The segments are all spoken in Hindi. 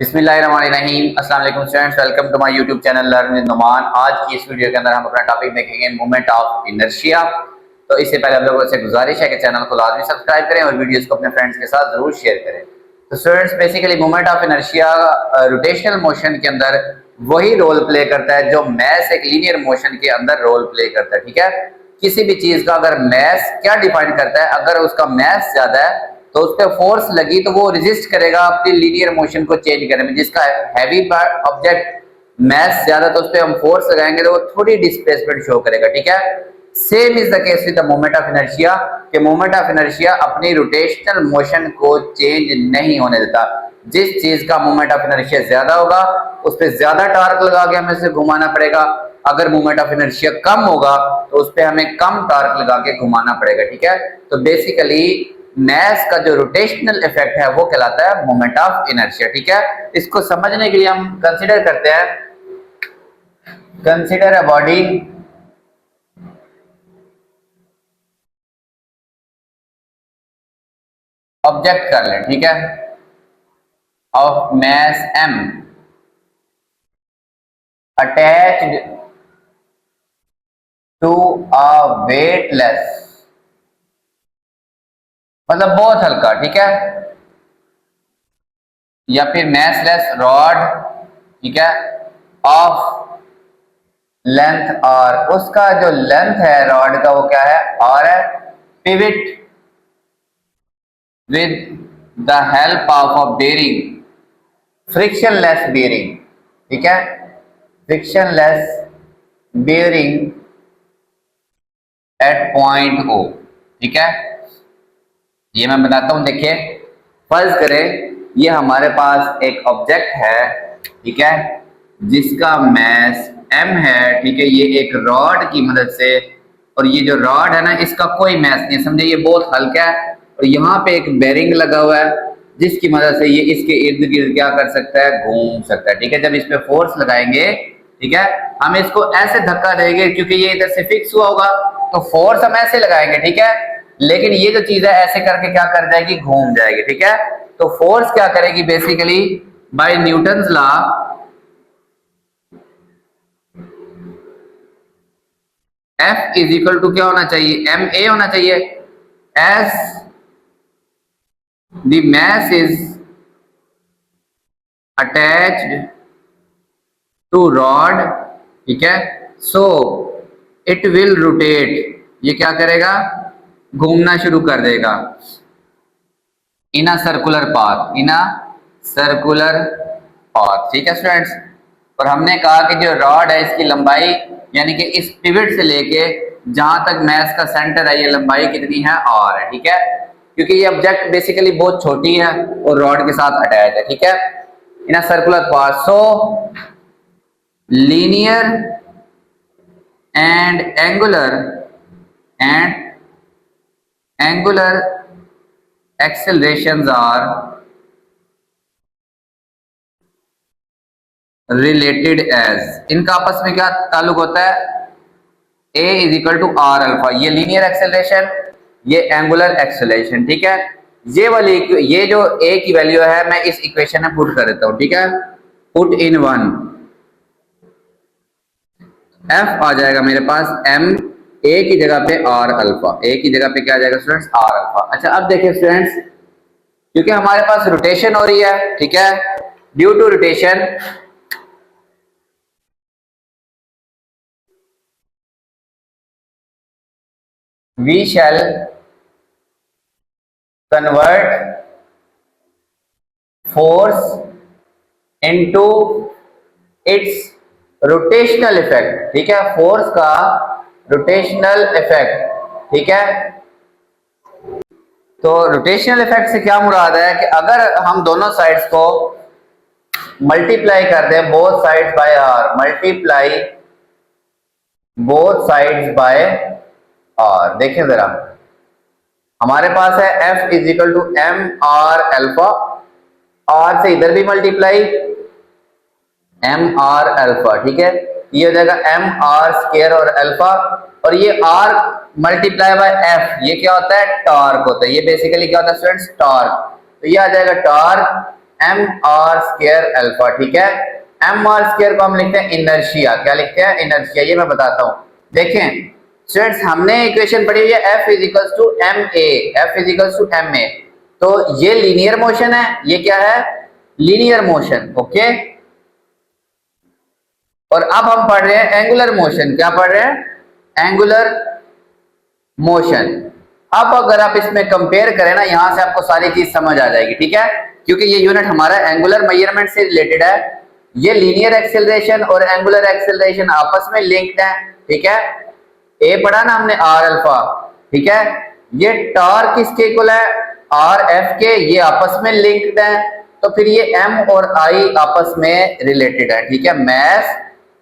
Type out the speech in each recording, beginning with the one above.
बिस्मिल्लाहिर्रहमानिर्रहीम। अस्सलाम वालेकुम students, welcome to my YouTube channel learn with Numan. आज की इस वीडियो के अंदर हम अपना टॉपिक देखेंगे मोमेंट ऑफ इनर्शिया। तो इससे पहले आप लोगों से गुजारिश है कि चैनल को लाजमी सब्सक्राइब करें और वीडियोस को अपने फ्रेंड्स के साथ जरूर शेयर करें। तो students, basically moment of inertia rotational motion के अंदर वही रोल प्ले करता है जो मैस एक लीनियर मोशन के अंदर रोल प्ले करता है। ठीक है, किसी भी चीज का अगर मैस क्या डिफाइन करता है, अगर उसका मैस ज्यादा है तो उस पर फोर्स लगी तो वो रेजिस्ट करेगा अपनी लीनियर मोशन को चेंज करने में। जिसका हैवी ऑब्जेक्ट मैस ज्यादा तो उस पर हम फोर्स लगाएंगे तो वो थोड़ी डिस्प्लेसमेंट शो करेगा। ठीक है, same is the case with the moment of inertia कि मोमेंट ऑफ इनर्शिया अपनी रोटेशनल मोशन को चेंज नहीं होने देता। जिस चीज का मोमेंट ऑफ इनर्शिया ज्यादा होगा उस पर ज्यादा टार्क लगा के हमें उसे घुमाना पड़ेगा। अगर मोमेंट ऑफ इनर्शिया कम होगा तो उस पर हमें कम टार्क लगा के घुमाना पड़ेगा। ठीक है, तो बेसिकली मैस का जो रोटेशनल इफेक्ट है वो कहलाता है मोमेंट ऑफ इनर्शिया। ठीक है, इसको समझने के लिए हम कंसीडर करते हैं, कंसीडर अ बॉडी ऑब्जेक्ट कर लें। ठीक है, of mass m attached to a weightless, मतलब बहुत हल्का। ठीक है, या फिर मैसलेस रॉड। ठीक है, ऑफ लेंथ r, उसका जो लेंथ है रॉड का वो क्या है, r है। Pivot with the help of a bearing, frictionless bearing. ठीक है, frictionless bearing at point O। ठीक है, ये मैं बताता हूं। देखिए, फर्ज करें ये हमारे पास एक ऑब्जेक्ट है, ठीक है, जिसका मैस m है। ठीक है, ये एक रॉड की मदद से, और ये जो रॉड है ना इसका कोई मैस नहीं है, समझे, ये बहुत हल्का है। और यहाँ पे एक बेरिंग लगा हुआ है जिसकी मदद से ये इसके इर्द गिर्द क्या कर सकता है, घूम सकता है। ठीक है, जब इस पे फोर्स लगाएंगे, ठीक है, हम इसको ऐसे धक्का देंगे क्योंकि ये इधर से फिक्स हुआ होगा तो फोर्स हम ऐसे लगाएंगे। ठीक है, लेकिन ये जो चीज है ऐसे करके क्या कर जाएगी, घूम जाएगी। ठीक है, तो फोर्स क्या करेगी, basically by Newton's law F is equal to क्या होना चाहिए, ma होना चाहिए, as the mass is attached to rod. ठीक है, सो इट विल रोटेट, ये क्या करेगा, घूमना शुरू कर देगा in a circular path, in a circular path. ठीक है स्टूडेंट्स, और हमने कहा कि जो रॉड है इसकी लंबाई यानी कि इस पिवट से लेके जहां तक मैस का सेंटर है ये लंबाई कितनी है, r है। ठीक है, क्योंकि ये ऑब्जेक्ट बेसिकली बहुत छोटी है और रॉड के साथ अटैच है। ठीक है, in a circular path, so linear and angular accelerations are related as, इनका आपस में क्या ताल्लुक होता है, a is equal to r alpha, ये लीनियर एक्सेलरेशन, ये एंगुलर एक्सेलरेशन। ठीक है, ये वाली, ये जो a की वैल्यू है मैं इस इक्वेशन में पुट कर देता हूं। ठीक है, पुट इन 1, f आ जाएगा मेरे पास m, a की जगह पे r अल्फा, a की जगह पे क्या आ जाएगा स्टूडेंट्स, r अल्फा। अच्छा, अब देखिए स्टूडेंट्स, क्योंकि हमारे पास रोटेशन हो रही है, ठीक है, due to rotation we shall convert force into its rotational effect. ठीक है, फोर्स का रोटेशनल इफेक्ट। ठीक है, तो रोटेशनल इफेक्ट से क्या मुराद है कि अगर हम दोनों साइड्स को मल्टीप्लाई कर दें, both sides by r, multiply both sides by r। देखिए जरा, हमारे पास है F is equal to m r alpha, r से इधर भी मल्टीप्लाई एम आर अल्फा। ठीक है, ये हो जाएगा एम आर स्क्वायर और अल्फा, और ये r मल्टीप्लाई बाय f, ये क्या होता है, टॉर्क होता है। ये बेसिकली क्या होता है स्टूडेंट्स, टॉर्क। तो ये आ जाएगा torque m r square alpha, ठीक है। एम आर स्क्वायर को हम लिखते हैं इनर्शिया, क्या लिखते हैं, इनर्शिया। ये मैं बताता हूं, देखें स्टूडेंट्स, हमने इक्वेशन पढ़ी हुई है F is equals to m a, F is equals to m a. तो ये लीनियर मोशन है, ये क्या है, लीनियर मोशन, ओके। और अब हम पढ़ रहे हैं एंगुलर मोशन, क्या पढ़ रहे हैं, एंगुलर मोशन। अब अगर आप इसमें कंपेयर करें ना, यहां से आपको सारी चीज समझ आ जाएगी, ठीक है, क्योंकि ये यूनिट हमारा एंगुलर मेजरमेंट से रिलेटेड है। ये लीनियर एक्सेलरेशन और एंगुलर एक्सेलरेशन आपस में लिंक्ड है, ठीक है। ए पढ़ा ना हमने आर अल्फा, ठीक है। ये टॉर्क किसके इक्वल है, आर एफ के, ये आपस में लिंक्ड है। तो फिर ये एम और आई आपस में रिलेटेड है, ठीक है। मैस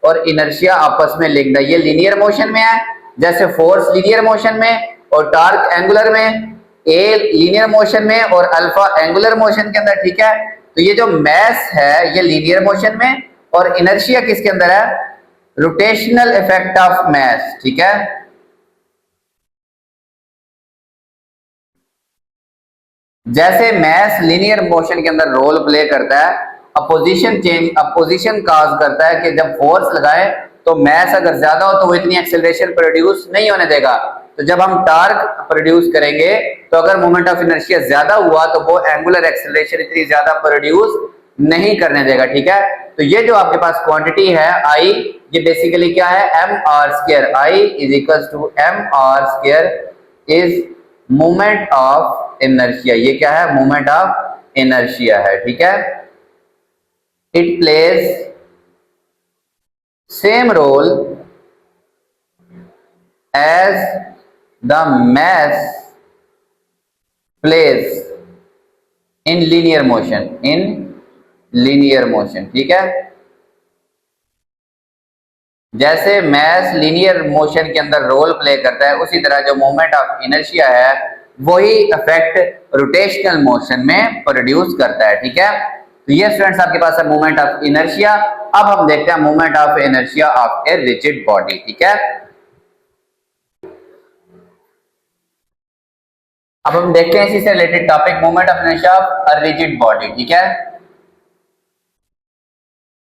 और इनर्शिया आपस में लिंक्ड है, ये लीनियर मोशन में है, जैसे फोर्स लीनियर मोशन में और टॉर्क एंगुलर में, ए लीनियर मोशन में और अल्फा एंगुलर मोशन के अंदर, ठीक है। तो ये जो मैस है ये लीनियर मोशन में और इनर्शिया किसके अंदर है, रोटेशनल इफेक्ट ऑफ मैस, ठीक है। जैसे मैस लीनियर मोशन के अंदर रोल प्ले करता है, अपोजिशन काज करता है कि जब फोर्स लगाए तो मैस अगर ज्यादा हो तो वो इतनी एक्सेलरेशन प्रोड्यूस नहीं होने देगा। तो जब हम टार्क प्रोड्यूस करेंगे तो अगर मोमेंट ऑफ इनर्शिया ज्यादा हुआ तो वो एंगुलर एक्सेलरेशन इतनी ज्यादा प्रोड्यूस नहीं करने देगा, ठीक है। तो ये जो आपके पास क्वांटिटी है आई, ये बेसिकली क्या है, m r square, I is equal to m r square is moment of inertia. ये क्या है, मोमेंट ऑफ इनर्शिया है, ठीक है। It plays same role as the mass plays in linear motion, ठीक है। जैसे मैस लीनियर मोशन के अंदर रोल प्ले करता है, उसी तरह जो मोमेंट ऑफ इनर्शिया है वही इफेक्ट रोटेशनल मोशन में प्रोड्यूस करता है, ठीक है। तो ये स्टूडेंट्स आपके पास है मोमेंट ऑफ इनर्शिया। अब हम देखते हैं moment of inertia of a rigid body, ठीक है। अब हम देखते हैं इसी से related topic, moment of inertia of a rigid body, ठीक है।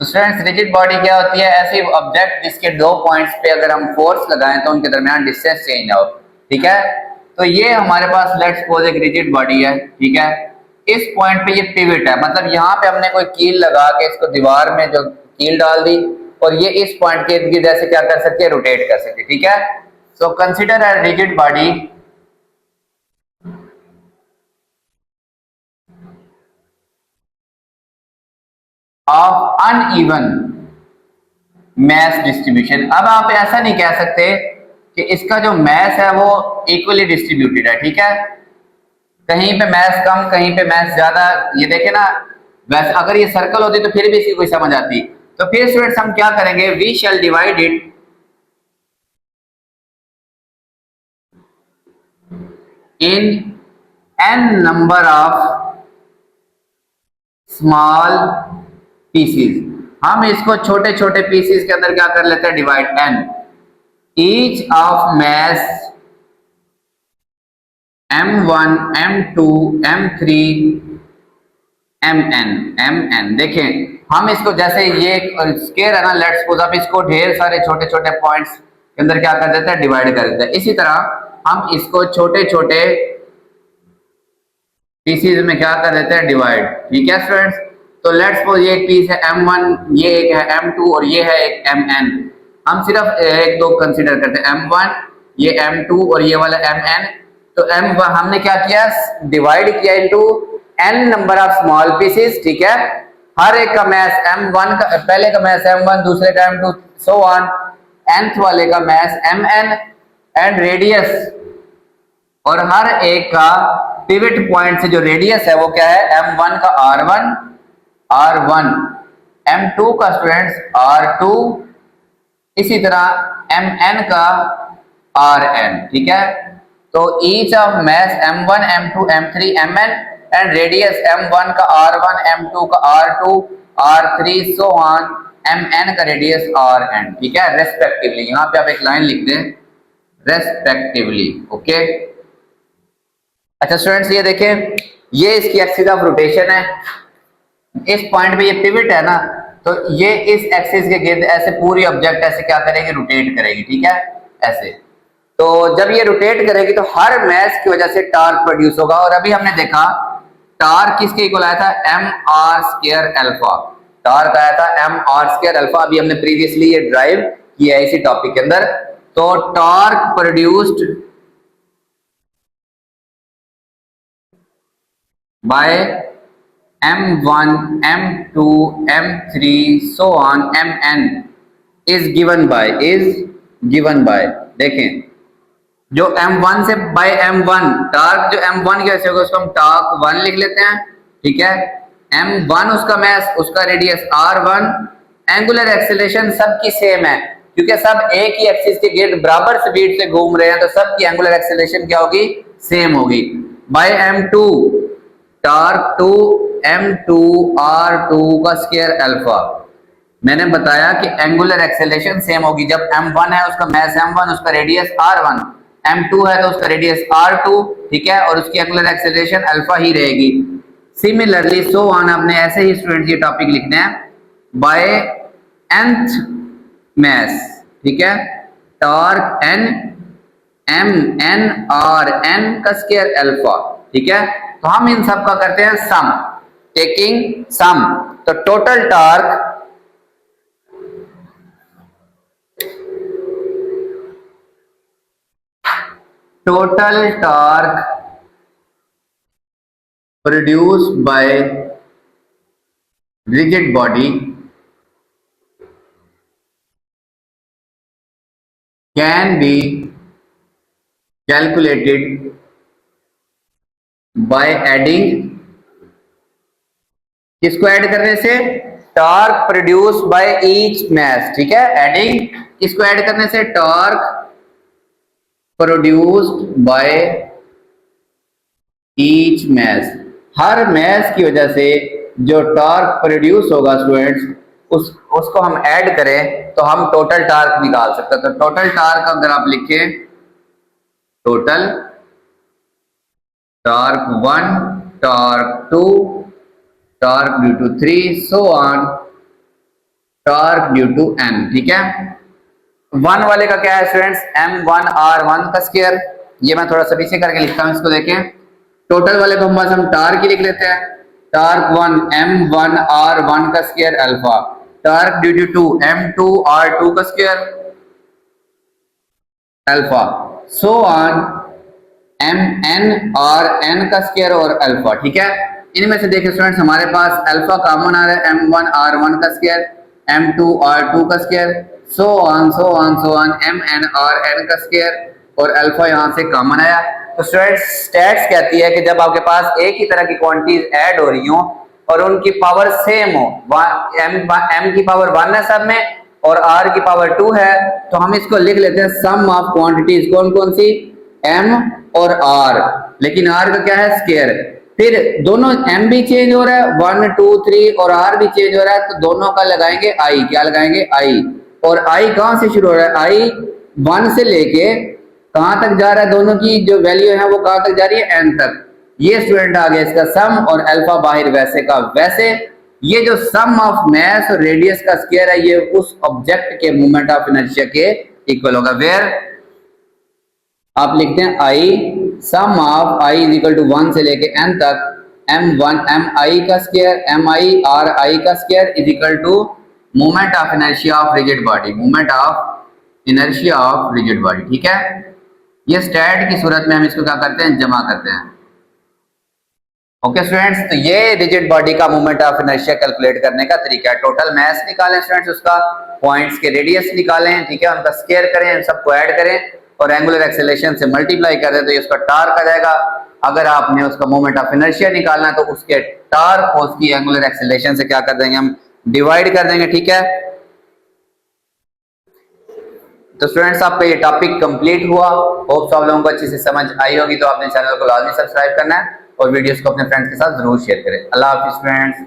तो स्टूडेंट्स रिजिड बॉडी क्या होती है, ऐसी ऑब्जेक्ट जिसके दो पॉइंट्स पे अगर हम फोर्स लगाएं तो उनके दरमियान डिस्टेंस चेंज हो, ठीक है। तो ये हमारे पास लेट्स सपोज एक रिजिड बॉडी है, ठीक है। इस पॉइंट पे ये पिवट है, मतलब यहाँ पे हमने कोई कील लगा के इसको दीवार में जो कील डाल दी और ये इस पॉइंट के इर्द गिर्द ऐसे क्या कर सकते हैं, रोटेट कर सकते हैं, ठीक है। So consider a rigid body of uneven mass distribution. अब आप ऐसा नहीं कह सकते कि इसका जो मैस है वो इक्वली डिस्ट्रीब्यूटेड है, ठीक है। कहीं पे मैस कम, कहीं पे मैस ज्यादा, ये देखे ना। वैसे अगर ये सर्कल होती तो फिर भी इसकी कोई समझ आती। तो फिर स्टूडेंट्स हम क्या करेंगे, we shall divide it in n number of small pieces. हम इसको छोटे छोटे पीसीज के अंदर क्या कर लेते हैं, divide n, each of mass m1 m2 m3 mn। देखें हम इसको जैसे ये स्क्वायर है ना, लेट्स सपोज आप इसको ढेर सारे छोटे छोटे पॉइंट्स के अंदर क्या कर देते हैं, डिवाइड कर देते हैं। इसी तरह हम इसको छोटे छोटे पीसीज में क्या कर देते हैं, डिवाइड, ठीक है स्टूडेंट्स। तो लेट्स सपोज ये एक पीस है m1, ये एक है m2 और ये है एक mn। हम सिर्फ एक दो कंसीडर करते हैं, m1 ये m2 और ये वाला mn। तो m1 हमने क्या किया, डिवाइड किया into n number of small pieces, ठीक है। हर एक का मैस m1 का, पहले का मैस m1, दूसरे का m2, सो ऑन, nth वाले का मैस mn एंड रेडियस, और हर एक का पिवट पॉइंट से जो रेडियस है वो क्या है, m1 का r1, m2 का स्टूडेंट्स r2, इसी तरह mn का rn, ठीक है। तो each of mass m1 m2 m3 mn and radius m1 का r1 m2 का r2 r3 so on mn का रेडियस rn, ठीक है, रेस्पेक्टिवली। यहाँ पे आप एक लाइन लिख दें, रेस्पेक्टिवली, ओके। अच्छा स्टूडेंट्स ये देखें, ये इसकी एक्सिस ऑफ रोटेशन है, इस पॉइंट पे ये पिवट है ना, तो ये इस एक्सिस के गिर्द ऐसे पूरी ऑब्जेक्ट ऐसे क्या करेगी, रोटेट करेगी, ठीक है, ऐसे। तो जब ये रोटेट करेगी तो हर मैस की वजह से टार्क प्रोड्यूस होगा। और अभी हमने देखा टार्क किसके इक्वल आया था, m r square alpha. Torque आया था एम आर स्क्वायर अल्फा। अभी हमने प्रीवियसली ये ड्राइव किया है इसी टॉपिक के अंदर। तो torque produced bye M1, M2, M3, so on, Mn is given by देखें, जो M1 से बाय M1 टार्क जो M1 की वजह से होगा उसको हम टार्क 1 लिख लेते हैं, ठीक है। M1 उसका मैस, उसका रेडियस R1, एंगुलर एक्सेलरेशन सबकी सेम है क्योंकि सब एक ही एक्सिस के गिर्द बराबर स्पीड से घूम रहे हैं, तो सबकी एंगुलर एक्सेलरेशन क्या होगी, सेम होगी। Bye M2 torque 2 M2 R2 का स्क्वायर अल्फा। मैंने बताया कि एंगुलर एक्सेलरेशन सेम होगी। जब M1 है उसका मैस M1, उसका रेडियस R1, M2 है तो उसका रेडियस R2, ठीक है, और उसकी एंगुलर एक्सेलरेशन अल्फा ही रहेगी। सिमिलरली सो ऑन, आपने ऐसे ही स्टूडेंट ये टॉपिक लिखने हैं बाय nth मैस, ठीक है, टार्क n Mn Rn का स्क्वायर अल्फा, ठीक है। तो हम इन सब का करते हैं सम, टेकिंग सम। तो total torque produced by rigid body can be calculated by adding, किसको ऐड करने से, torque produce by each mass, ठीक है, एडिंग किसको ऐड करने से, torque produced by each mass. हर मैस की वजह से जो टार्क प्रोड्यूस होगा स्टूडेंट्स, उसको हम ऐड करें तो हम टोटल टार्क निकाल सकते हैं। तो टोटल टार्क अगर आप लिखें, total torque 1, torque 2, torque due to 3, so on, torque due to n, ठीक है। 1 वाले का क्या है स्टूडेंट्स, M1 R1 का स्क्वायर। ये मैं थोड़ा सा पीछे करके लिखता हूं, इसको देखें। टोटल वाले को बस हम टार्क ही लिख लेते हैं, टार्क 1 M1 R1 का square alpha, torque due to 2 M2 R2 का square alpha, so on Mn Rn का स्क्वायर और अल्फा, ठीक है। इनमें से देखिए स्टूडेंट्स हमारे पास अल्फा कॉमन आ रहा है, M1 R1 का स्क्वायर, M2 R2 का square, so on Mn Rn का स्क्वायर और अल्फा यहाँ से कॉमन आया। तो स्टूडेंट्स स्टैट्स कहती है कि जब आपके पास एक ही तरह की क्वांटिटीज ऐड हो रही हो और उनकी पावर सेम हो, m की पावर 1 है सब में और r की पावर 2 है, तो हम इसको लिख लेते हैं सम ऑफ क्वांटिटीज। कौन कौन सी, m और r, लेकिन r का क्या है, स्क्वायर। फिर दोनों m भी चेंज हो रहा है, 1 2 3, और r भी चेंज हो रहा है, तो दोनों का लगाएंगे i। क्या लगाएंगे, i। और i कहां से शुरू हो रहा है, i 1 से लेके कहां तक जा रहा है, दोनों की जो वैल्यू है वो कहां तक जा रही है, n तक। ये स्टूडेंट आ गया इसका सम, और अल्फा बाहर वैसे का वैसे। ये जो सम ऑफ मैस और रेडियस का स्क्वायर है ये उस ऑब्जेक्ट के मोमेंट ऑफ इनर्शिया के इक्वल होगा। वेयर आप लिखते हैं i, sum of i is equal to 1 से लेके n तक, m1 mi का स्क्वायर, mi ri का square is equal to moment of inertia of rigid body, moment of inertia of rigid body, ठीक है। ये स्टैट की सूरत में हम इसको क्या करते हैं, जमा करते हैं। ओके स्टूडेंट्स, तो ये रिजिड बॉडी का मोमेंट ऑफ इनर्शिया कैलकुलेट करने का तरीका है। टोटल मास निकालें स्टूडेंट्स, उसका पॉइंट्स के रेडियस निकालें, ठीक है, उनका स्क्वायर करें, सबको ऐड करें और एंगुलर एक्सेलरेशन से मल्टीप्लाई कर दें तो ये उसका टार्क आ जाएगा। अगर आपने उसका मोमेंट ऑफ इनर्शिया निकालना है तो उसके टार्क को उसकी एंगुलर एक्सेलरेशन से क्या कर देंगे, हम डिवाइड कर देंगे, ठीक है। तो स्टूडेंट्स आपका ये टॉपिक कंप्लीट हुआ। होप आप लोगों को अच्छे से समझ आई होगी। तो आपने चैनल को लाजमी सब्सक्राइब करना है और वीडियोस को अपने फ्रेंड्स के साथ जरूर शेयर करें। अल्लाह हाफिज़ स्टूडेंट्स।